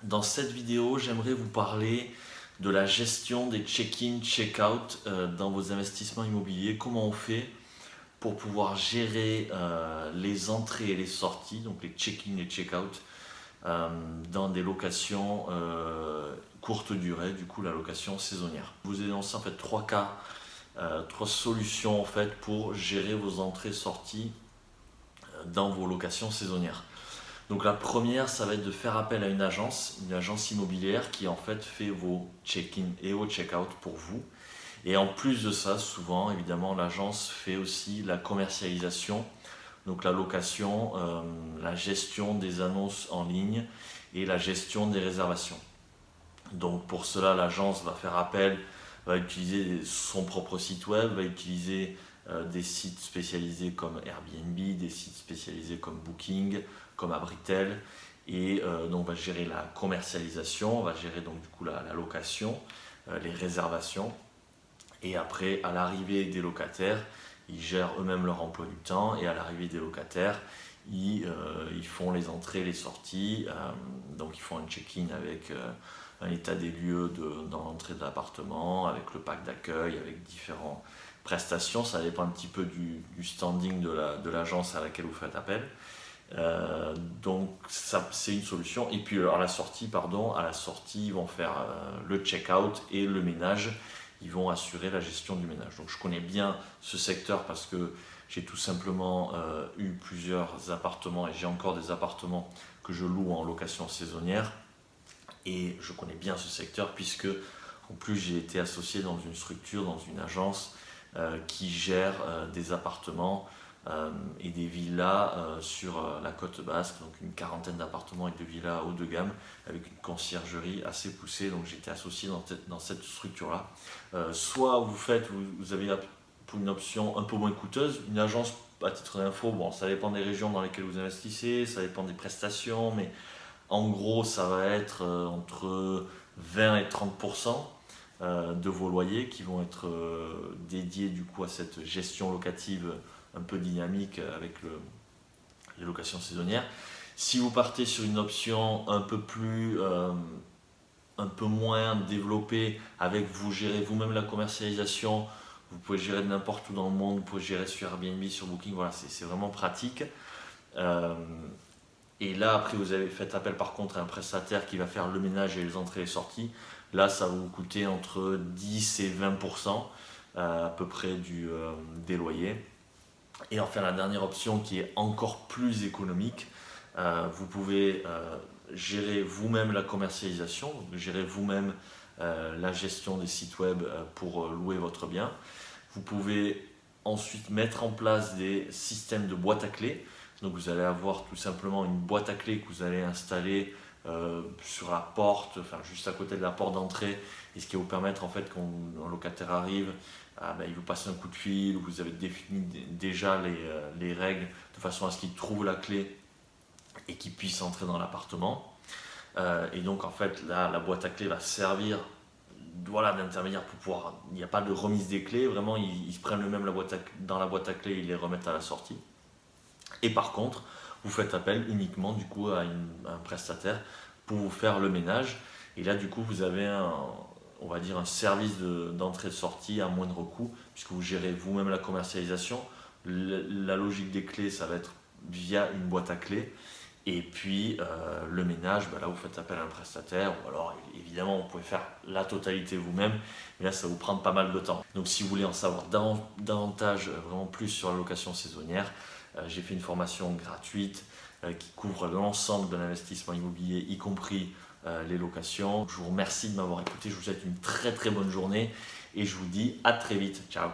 Dans cette vidéo, j'aimerais vous parler de la gestion des check-in, check-out dans vos investissements immobiliers. Comment on fait pour pouvoir gérer les entrées et les sorties, donc les check-in et check-out, dans des locations courte durée, du coup la location saisonnière. Je vous ai énoncé en fait trois cas, trois solutions en fait pour gérer vos entrées-sorties dans vos locations saisonnières. Donc la première, ça va être de faire appel à une agence immobilière qui en fait fait vos check-in et vos check-out pour vous. Et en plus de ça, souvent, évidemment, l'agence fait aussi la commercialisation, donc la location, la gestion des annonces en ligne et la gestion des réservations. Donc pour cela, l'agence va faire appel, va utiliser son propre site web, va utiliser des sites spécialisés comme Airbnb, des sites spécialisés comme Booking, comme Abritel, et donc va gérer la commercialisation, va gérer donc du coup la location, les réservations, et après à l'arrivée des locataires, ils gèrent eux-mêmes leur emploi du temps, et à l'arrivée des locataires, ils font les entrées, les sorties, donc ils font un check-in avec un état des lieux dans l'entrée de l'appartement, avec le pack d'accueil, avec différentes prestations. Ça dépend un petit peu du standing de l'agence à laquelle vous faites appel. Donc ça, c'est une solution. Et puis à la sortie, ils vont faire le check-out et le ménage. Ils vont assurer la gestion du ménage. Donc je connais bien ce secteur parce que j'ai tout simplement eu plusieurs appartements et j'ai encore des appartements que je loue en location saisonnière. Et je connais bien ce secteur puisque en plus j'ai été associé dans une structure, dans une agence qui gère des appartements et des villas sur la côte basque, donc une quarantaine d'appartements et de villas haut de gamme avec une conciergerie assez poussée. Donc j'étais associé dans cette structure-là. Soit vous avez pour une option un peu moins coûteuse, une agence à titre d'info, bon ça dépend des régions dans lesquelles vous investissez, ça dépend des prestations, mais en gros, ça va être entre 20 et 30% de vos loyers qui vont être dédiés du coup à cette gestion locative un peu dynamique avec les locations saisonnières. Si vous partez sur une option un peu moins développée, avec vous gérez vous-même la commercialisation, vous pouvez gérer de n'importe où dans le monde, vous pouvez gérer sur Airbnb, sur Booking, voilà, c'est vraiment pratique. Et là, après, vous avez fait appel par contre à un prestataire qui va faire le ménage et les entrées et les sorties. Là, ça va vous coûter entre 10 et 20% à peu près des loyers. Et enfin, la dernière option qui est encore plus économique, vous pouvez gérer vous-même la commercialisation, donc gérer vous-même la gestion des sites web pour louer votre bien. Vous pouvez ensuite mettre en place des systèmes de boîte à clés. Donc vous allez avoir tout simplement une boîte à clés que vous allez installer sur la porte, enfin juste à côté de la porte d'entrée, et ce qui va vous permettre en fait quand un locataire arrive, il vous passe un coup de fil, vous avez défini déjà les règles de façon à ce qu'il trouve la clé et qu'il puisse entrer dans l'appartement. Et donc en fait là, la boîte à clés va servir d'intermédiaire pour pouvoir, il n'y a pas de remise des clés, vraiment ils se prennent eux-mêmes dans la boîte à clés, ils les remettent à la sortie. Et par contre, vous faites appel uniquement du coup à un prestataire pour vous faire le ménage. Et là, du coup, vous avez on va dire un service d'entrée-sortie à moindre coût, puisque vous gérez vous-même la commercialisation. La logique des clés, ça va être via une boîte à clés. Et puis le ménage, là vous faites appel à un prestataire, ou alors évidemment vous pouvez faire la totalité vous-même, mais là ça va vous prendre pas mal de temps. Donc si vous voulez en savoir davantage, vraiment plus sur la location saisonnière, j'ai fait une formation gratuite qui couvre l'ensemble de l'investissement immobilier, y compris les locations. Je vous remercie de m'avoir écouté, je vous souhaite une très très bonne journée et je vous dis à très vite. Ciao.